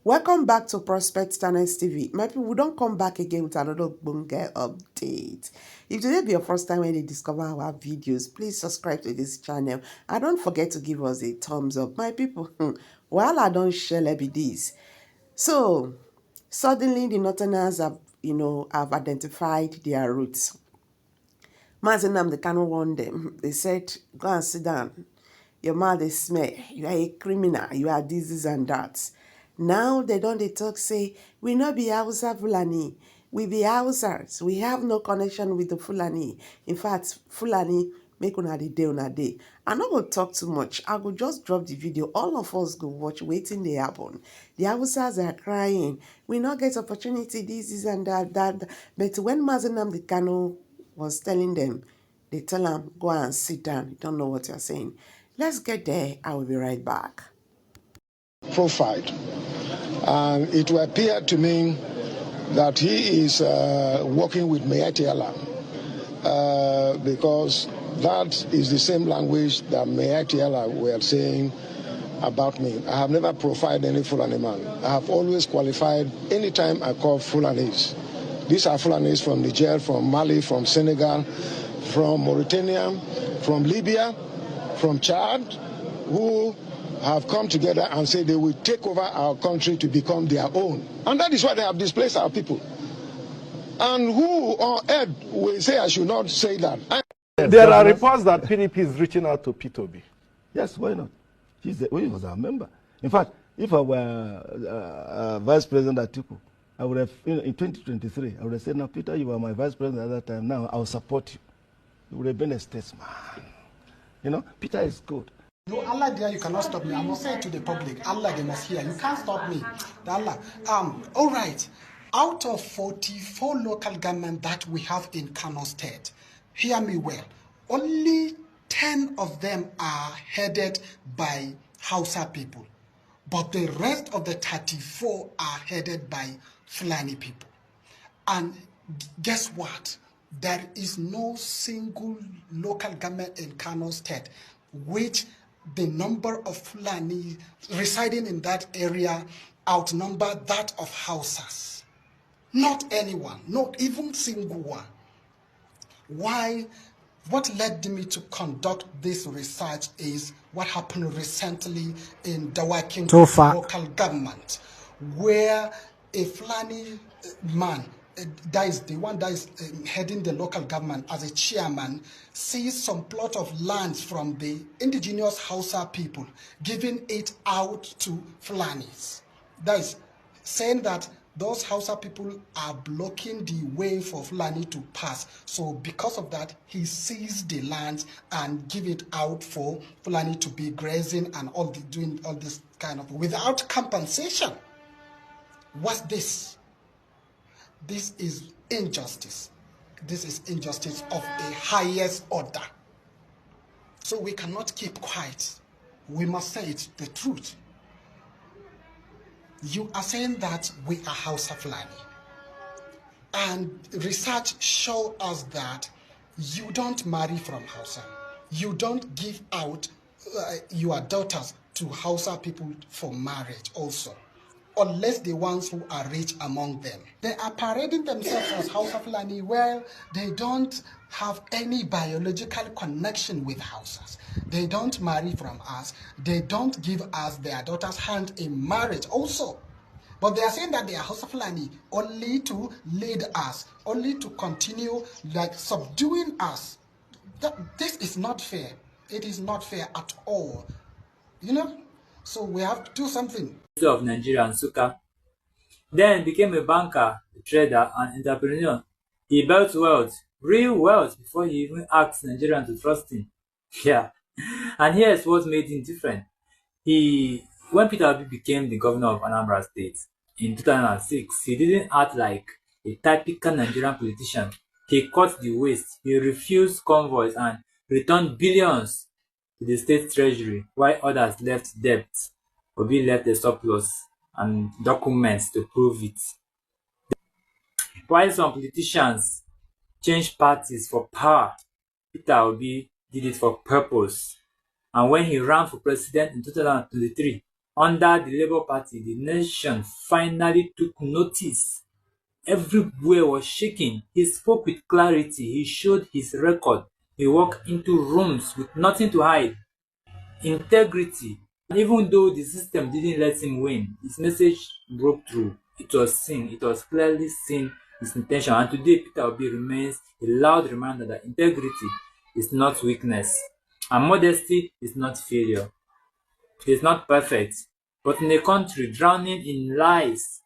Welcome back to Prospect Channels TV. My people, we don't come back again with another bunga update. If today be your first time when you discover our videos, please subscribe to this channel and don't forget to give us a thumbs up. My people, while I don't share this. So, suddenly the Northerners have identified their roots. Mazenam, they cannot warn them. They said, go and sit down. Your mouth is smell. You are a criminal. You are this and that. Now they don't they talk say, we not be Hausa Fulani. We be Hausas. We have no connection with the Fulani. In fact, Fulani make una the day una day. I'm not going to talk too much. I will just drop the video. All of us go watch waiting they happen. The Hausas are crying. We not get opportunity, this and that. But when Mazenam the Kano was telling them, they tell him, go and sit down. You don't know what you're saying. Let's get there. I will be right back. Profiled. And it will appear to me that he is working with Mayati Allah because that is the same language that Mayati Allah were saying about me. I have never profiled any Fulani man. I have always qualified anytime I call Fulanis. These are Fulanis from Niger, from Mali, from Senegal, from Mauritania, from Libya, from Chad, who have come together and said they will take over our country to become their own. And that is why they have displaced our people. And who on earth will say I should not say that? There are reports that PDP is reaching out to P2B. Yes, why not? He was our member. In fact, if I were Vice President Atiku, I would have, in 2023, I would have said, now, Peter, you were my Vice President at that time. Now, I'll support you. You would have been a statesman. You know, Peter is good. No, Allah there, you cannot stop me. I must say it to the public. Allah, they must hear. You can't stop me. Allah. All right. Out of 44 local government that we have in Kano State, hear me well, only 10 of them are headed by Hausa people. But the rest of the 34 are headed by Fulani people. And guess what? There is no single local government in Kano State which the number of Fulani residing in that area outnumber that of Hausas. Not anyone, not even single one. Why? What led me to conduct this research is what happened recently in Dawakin local government, where a Fulani man, that is the one that is heading the local government as a chairman, sees some plot of land from the indigenous Hausa people, giving it out to Fulanis. That is saying that those Hausa people are blocking the way for Fulani to pass. So because of that, he seized the land and give it out for Fulani to be grazing and doing all this kind of without compensation. What's this? This is injustice. This is injustice of the highest order. So we cannot keep quiet. We must say it, the truth. You are saying that we are Hausa Fulani. And research shows us that you don't marry from Hausa. You don't give out your daughters to Hausa people for marriage also. Unless the ones who are rich among them. They are parading themselves as Hausa Fulani where they don't have any biological connection with Hausas. They don't marry from us. They don't give us their daughter's hand in marriage also. But they are saying that they are Hausa Fulani only to lead us, only to continue like subduing us. This is not fair. It is not fair at all. You know? So we have to do something. Of Nigeria and Nsukka. Then became a banker, a trader, and entrepreneur. He built wealth, real wealth, before he even asked Nigerians to trust him. Yeah. And here's what made him different. When Peter Obi became the governor of Anambra State in 2006, he didn't act like a typical Nigerian politician. He cut the waste, he refused convoys and returned billions to the state treasury, while others left debt. Obi left a surplus and documents to prove it. While some politicians changed parties for power, Peter Obi did it for purpose. And when he ran for president in 2023, Under the Labour Party, the nation finally took notice. Everywhere was shaking. He spoke with clarity. He showed his record. He walked into rooms with nothing to hide. Integrity. Even though the system didn't let him win, his message broke through. It was seen. It was clearly seen his intention. And today, Peter Obi remains a loud reminder that integrity is not weakness. And modesty is not failure. He is not perfect. But in a country drowning in lies,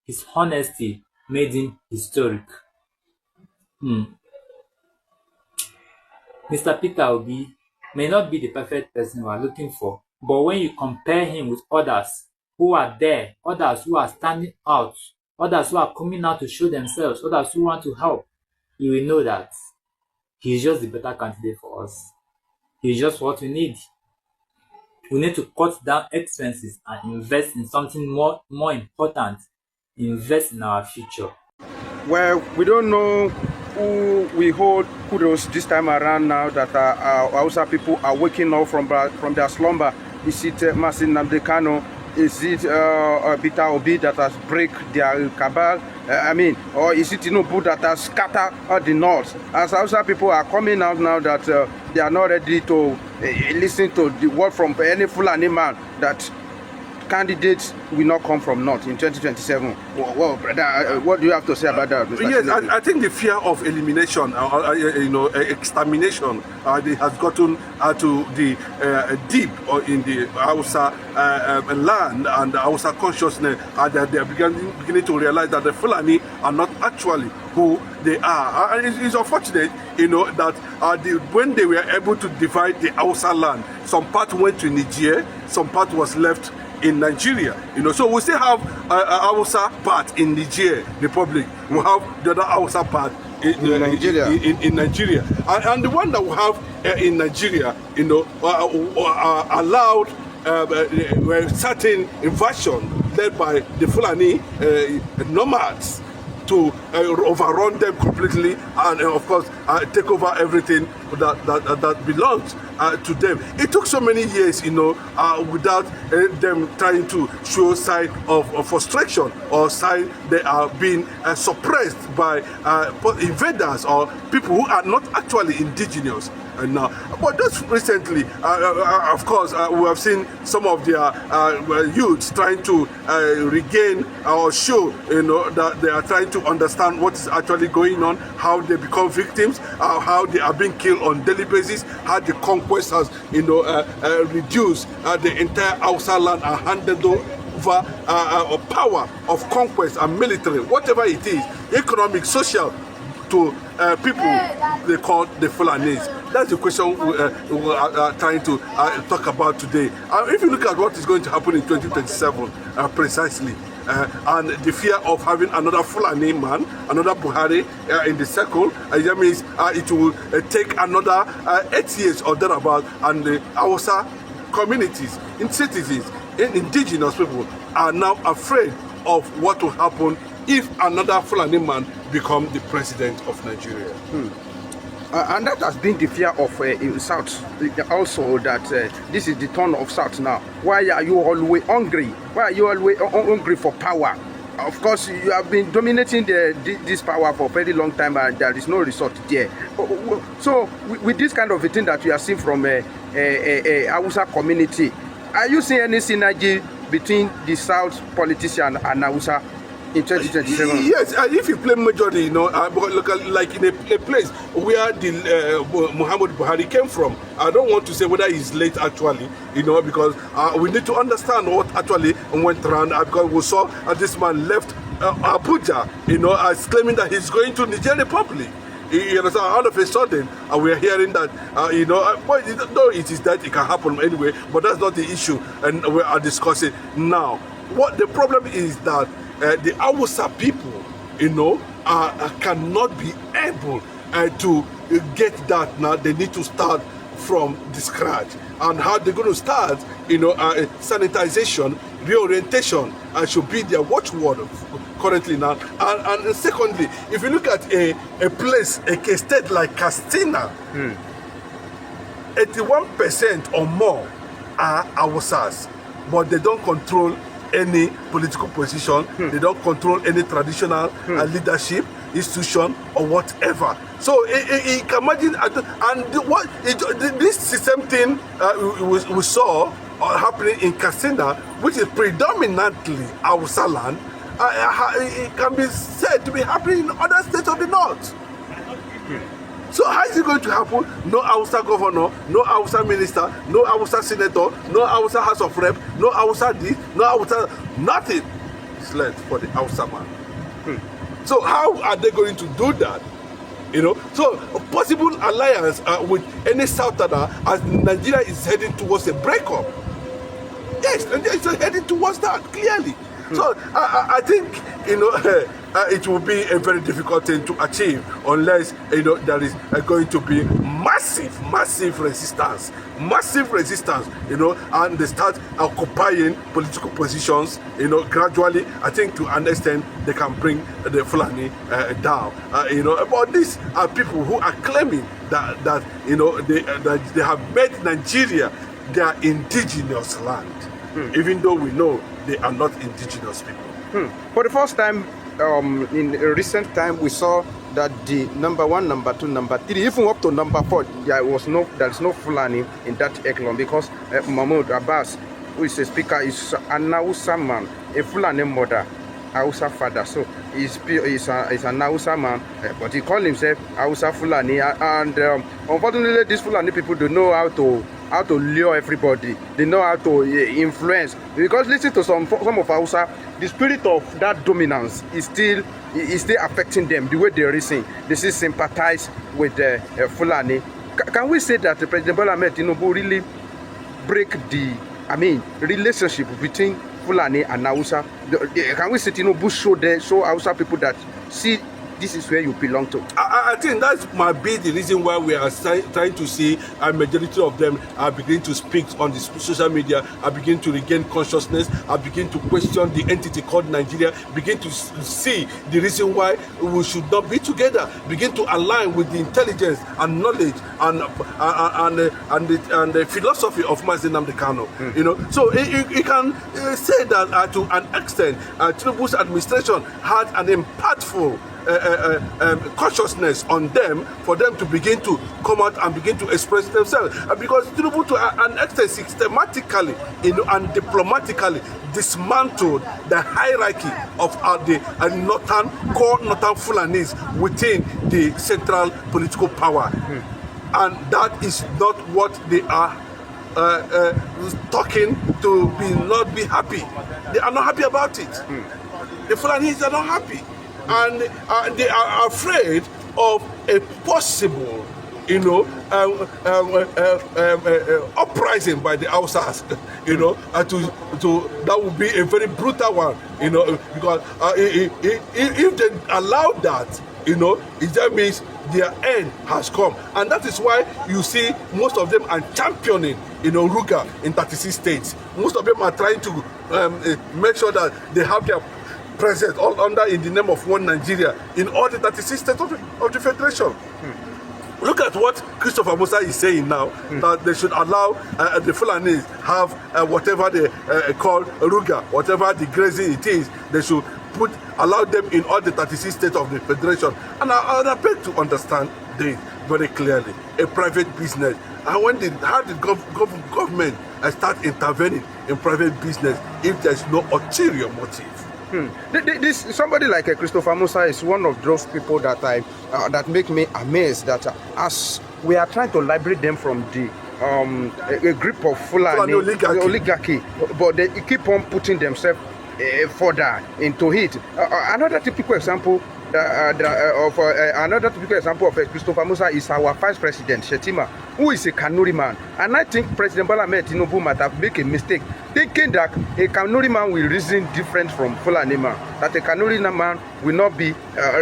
his honesty made him historic. Mr. Peter Obi may not be the perfect person we are looking for, but when you compare him with others who are there, others who are standing out, others who are coming out to show themselves, others who want to help, you will know that he is just the better candidate for us. He is just what we need. We need to cut down expenses and invest in something more important. Invest in our future. Well, we don't know who we hold kudos this time around now that our Hausa people are waking up from their slumber. Is it Masin Nnamdi Kanu? Is it Peter Obi that has break their cabal? Or is it Tinubu that has scattered the north? As Hausa people are coming out now that they are not ready to listen to the word from any Fulani man that candidates will not come from north in 2027. Well, brother, what do you have to say about that, Mr. Yes, I think the fear of elimination, extermination, has gotten to the deep in the Hausa land and the Hausa consciousness, and that they are beginning to realize that the Fulani are not actually who they are. And it's unfortunate, that when they were able to divide the Hausa land, some part went to Niger, some part was left in Nigeria, so we still have a Hausa part in Niger Republic. We have the other Hausa part in Nigeria. In Nigeria, and the one that we have in Nigeria, allowed certain invasion led by the Fulani nomads to overrun them completely, and of course take over everything that belongs to them. It took so many years, without them trying to show sign of frustration or sign they are being suppressed by invaders or people who are not actually indigenous. But just recently, of course, we have seen some of their youths trying to regain or show, that they are trying to understand what is actually going on, how they become victims, how they are being killed on daily basis, how the conquest has, reduced the entire Hausa land and handed over power of conquest and military, whatever it is, economic, social, to people they call the Fulanis. That's the question we are trying to talk about today. If you look at what is going to happen in 2027, precisely, and the fear of having another Fulani man, another Buhari in the circle, that means it will take another 8 years or thereabout, and the Hausa communities, in citizens, in indigenous people are now afraid of what will happen if another Fulani man become the president of Nigeria. And that has been the fear of South also, that this is the turn of South now. Why are you always hungry? Why are you always hungry for power? Of course, you have been dominating this power for a very long time, and there is no result there. So, with this kind of a thing that you are seeing from a Hausa community, are you seeing any synergy between the South politician and Hausa in 2027? Yes, if you play majority, like in a place where the Muhammad Buhari came from. I don't want to say whether he's late actually, because we need to understand what actually went around, because we saw this man left Abuja, as claiming that he's going to Niger Republic. You understand? All of a sudden, we are hearing that, though it is that it can happen anyway, but that's not the issue, and we are discussing now. What the problem is that the Hausa people, cannot be able to get that now. They need to start from the scratch. And how they're going to start, sanitization, reorientation, should be their watchword currently now. And secondly, if you look at a place, a state like Castina, 81% or more are Hausas. but they don't control any political position. They don't control any traditional leadership, institution, or whatever. So you can imagine, this is the same thing we saw happening in Katsina, which is predominantly Hausa land. It can be said to be happening in other states of the north. So how is it going to happen? No Hausa governor, no Hausa minister, no Hausa senator, no Hausa House of Rep, no Hausa this, no Hausa, nothing is left for the Hausa man. So how are they going to do that? You know, so a possible alliance with any Southerner as Nigeria is heading towards a breakup. Yes, Nigeria is heading towards that, clearly. So I think, you know, it will be a very difficult thing to achieve unless, you know, there is going to be massive resistance, you know, and they start occupying political positions, you know, gradually. I think to an extent they can bring the Fulani down, you know. But these are people who are claiming that you know, they have made Nigeria their indigenous land, even though we know they are not indigenous people. For the first time in recent time, we saw that the number 1, number 2, number 3, even up to number 4, there is no Fulani in that echelon, because Mahmoud Abbas, who is a speaker, is an Hausa man, a Fulani mother, Hausa father. So he's an Hausa man, but he called himself Hausa Fulani. And unfortunately, these Fulani people don't know how to lure everybody. They know how to influence. Because listen to some of Hausa, the spirit of that dominance is still affecting them. The way they reason, they still sympathize with Fulani. Can we say that President Bola Ahmed Tinubu really break the relationship between Fulani and Hausa? Can we say Tinubu show Hausa people that, see, this is where you belong to? I think that might be the reason why we are trying to see a majority of them are beginning to speak on the social media, are beginning to regain consciousness, are beginning to question the entity called Nigeria, begin to see the reason why we should not be together, begin to align with the intelligence and knowledge and the philosophy of Mazi Nnamdi Kanu. You know, so you can say that to an extent, Tinubu's administration had an impactful consciousness on them, for them to begin to come out and begin to express themselves, because Tinubu to an extent systematically, you know, and diplomatically dismantled the hierarchy of the northern Fulanis within the central political power, and that is not what they are talking to not be happy. They are not happy about it. The Fulanis are not happy. And they are afraid of a possible, you know, uprising by the Hausas, you know, that would be a very brutal one, you know, because if they allow that, you know, that means their end has come. And that is why you see most of them are championing, you know, Ruga in 36 states. Most of them are trying to make sure that they have their present all under in the name of one Nigeria in all the 36 states of the Federation. Look at what Christopher Musa is saying now, that they should allow the Fulanis have whatever they call Ruga, whatever the grazing it is, they should allow them in all the 36 states of the Federation. And I beg to understand this very clearly. A private business. And how did government start intervening in private business if there is no ulterior motive? Somebody like Christopher Musa is one of those people that that make me amazed, that as we are trying to liberate them from the a grip of Fulani oligarchy, but they keep on putting themselves further into it. Another typical example of Christopher Musa is our Vice President Shetima, who is a Kanuri man. And I think President Bola Ahmed Tinubu might have made a mistake thinking that a Kanuri man will reason different from Fulani man, that a Kanuri man will not be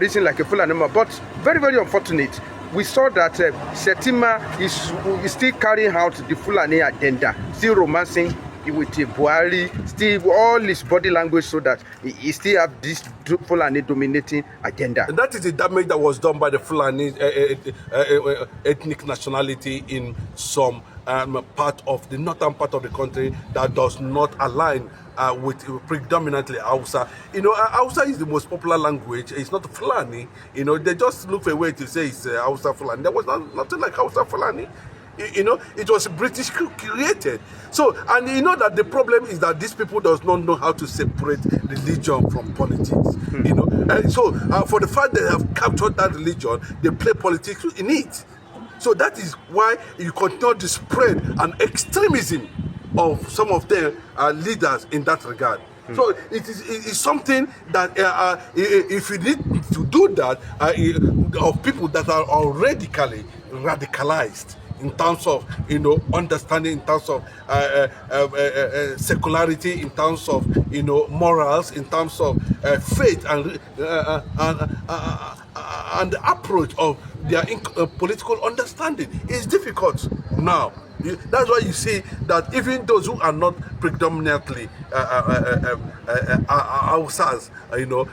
reason like a Fulani man. But very, very unfortunate, we saw that Shetima is still carrying out the Fulani agenda, still romancing with Buhari, still all his body language, so that he still have this Fulani dominating agenda. And that is the damage that was done by the Fulani ethnic nationality in some part of the northern part of the country that does not align with predominantly Hausa. Hausa is the most popular language. It's not Fulani. They just look for a way to say it's Hausa Fulani. There was nothing like Hausa Fulani. It was British created. So, and that the problem is that these people does not know how to separate religion from politics. And so for the fact they have captured that religion, they play politics in it. So that is why you continue to spread an extremism of some of their leaders in that regard. So it is something that if you need to do that, of people that are already radicalized in terms of understanding, in terms of secularity, in terms of morals, in terms of faith and the approach of their political understanding is difficult now. That's why you see that even those who are not predominantly Hausas,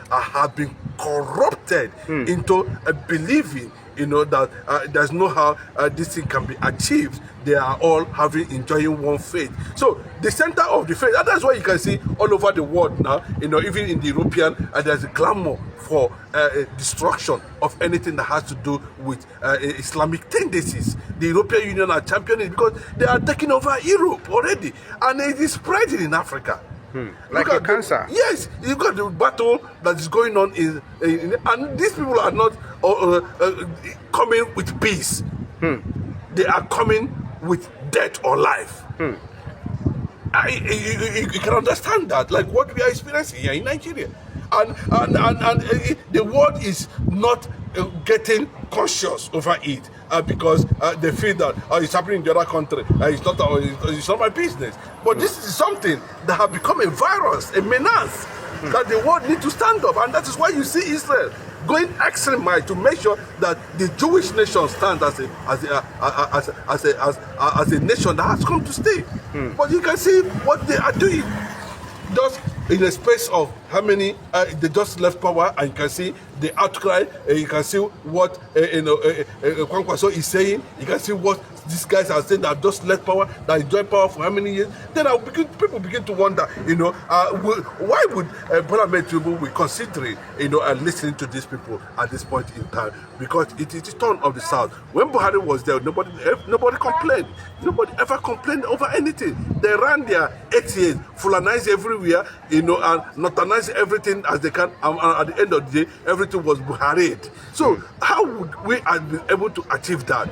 have been corrupted into believing that there's no how this thing can be achieved. They are all enjoying one faith. So the center of the faith, and that's why you can see all over the world now, even in the European, there's a clamor for destruction of anything that has to do with Islamic tendencies. The European Union are championing because they are taking over Europe already, and it is spreading in Africa. Like a cancer. Yes, you've got the battle that is going on and these people are not coming with peace. They are coming with death or life. You can understand that, like what we are experiencing here in Nigeria, and the world is not getting conscious over it because they feel that it's happening in the other country. It's not my business. But this is something that has become a virus, a menace that the world needs to stand up, and that is why you see Israel going extra mile to make sure that the Jewish nation stands as a nation that has come to stay. But you can see what they are doing. Just in a space of how many they just left power, and you can see the outcry. You can see what Kwankwaso is saying. You can see what these guys are saying that just left power, that enjoy power for how many years. Then people begin to wonder, why would Bola Tinubu be considering, listening to these people at this point in time? Because it is the turn of the South. When Buhari was there, nobody complained. Nobody ever complained over anything. They ran their 8 years, Fulanize everywhere, and Northernize everything as they can. And at the end of the day, everything was Buharied. So how would we have been able to achieve that?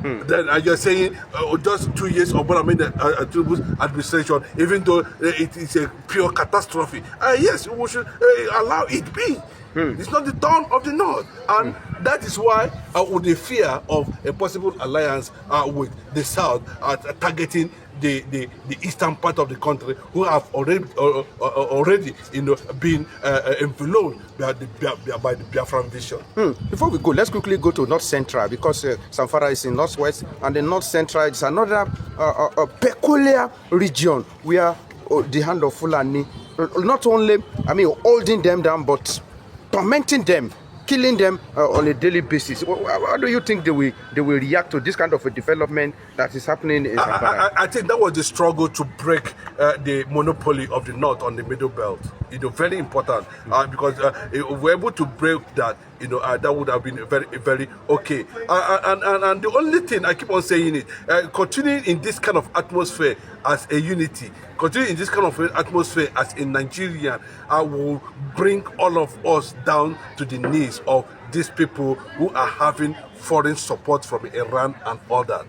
Then you're saying just 2 years of Bola Tinubu's administration, even though it is a pure catastrophe. Yes, we should allow it be. It's not the turn of the North, and that is why with the fear of a possible alliance with the South targeting the eastern part of the country, who have already been enveloped by the Biafran vision. Before we go, let's quickly go to North Central, because Zamfara is in Northwest, and the North Central is another peculiar region where the hand of Fulani, not only, holding them down, but tormenting them, killing them on a daily basis. How do you think they will react to this kind of a development that is happening in Zamfara? I think that was the struggle to break the monopoly of the North on the Middle Belt. Very important, because if we're able to break that, that would have been very, very okay. And the only thing I keep on saying is, continuing in this kind of atmosphere as a unity, continuing in this kind of atmosphere as a Nigerian, will bring all of us down to the knees of these people who are having foreign support from Iran and all that.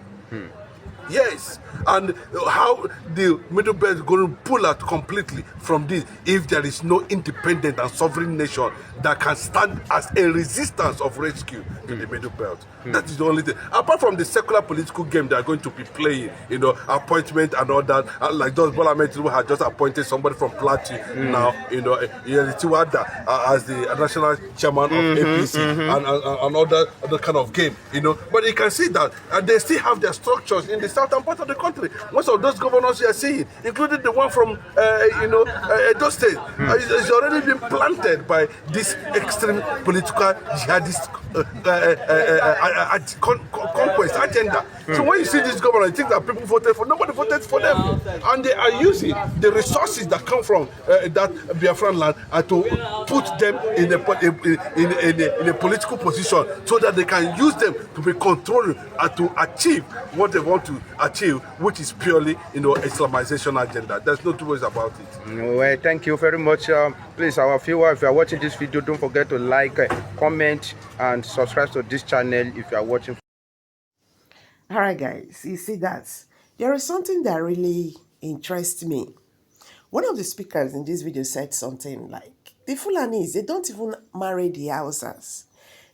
Yes, and how the Middle Belt is going to pull out completely from this if there is no independent and sovereign nation that can stand as a resistance of rescue in the Middle Belt. That is the only thing. Apart from the secular political game they are going to be playing, appointment and all that, like those Bola Tinubu had just appointed somebody from Plateau now, Tiwada as the national chairman of APC and all that other kind of game, But you can see that they still have their structures in the southern part of the country. Most of those governors you are seeing, including the one from Edo State, is already been planted by this extreme political jihadist conquest agenda. So when you see this government, you think that people voted for, nobody voted for them. And they are using the resources that come from that Biafran land to put them in a political position so that they can use them to be controlled and to achieve what they want to achieve, which is purely, Islamization agenda. There's no two ways about it. Well, thank you very much. Please, our viewers, if you are watching this video, don't forget to like, comment, and subscribe to this channel if you are watching. All right, guys, you see that there is something that really interests me. One of the speakers in this video said something like, the Fulanis, they don't even marry the HAUSAs,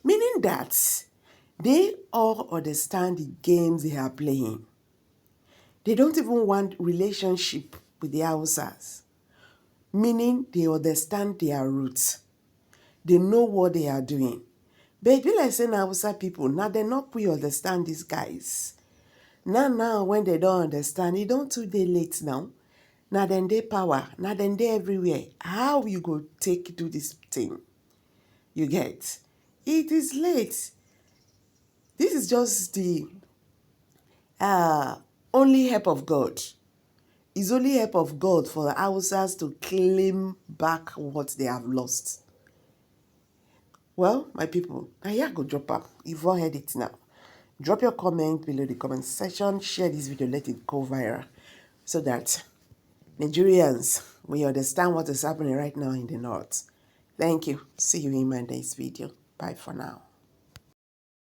meaning that they all understand the games they are playing. They don't even want relationship with the HAUSAs, meaning they understand their roots. They know what they are doing. But it be like saying HAUSA people, now they not we understand these guys. Now, when they don't understand, it don't too day late now. Now then they power, now then they everywhere. How you go do this thing? You get? It is late. This is just the only help of God. It's only help of God for the HAUSAs to claim back what they have lost. Well, my people, I go drop up. You've all heard it now. Drop your comment below the comment section. Share this video, let it go viral, so that Nigerians, we understand what is happening right now in the north. Thank you. See you in my next video. Bye for now.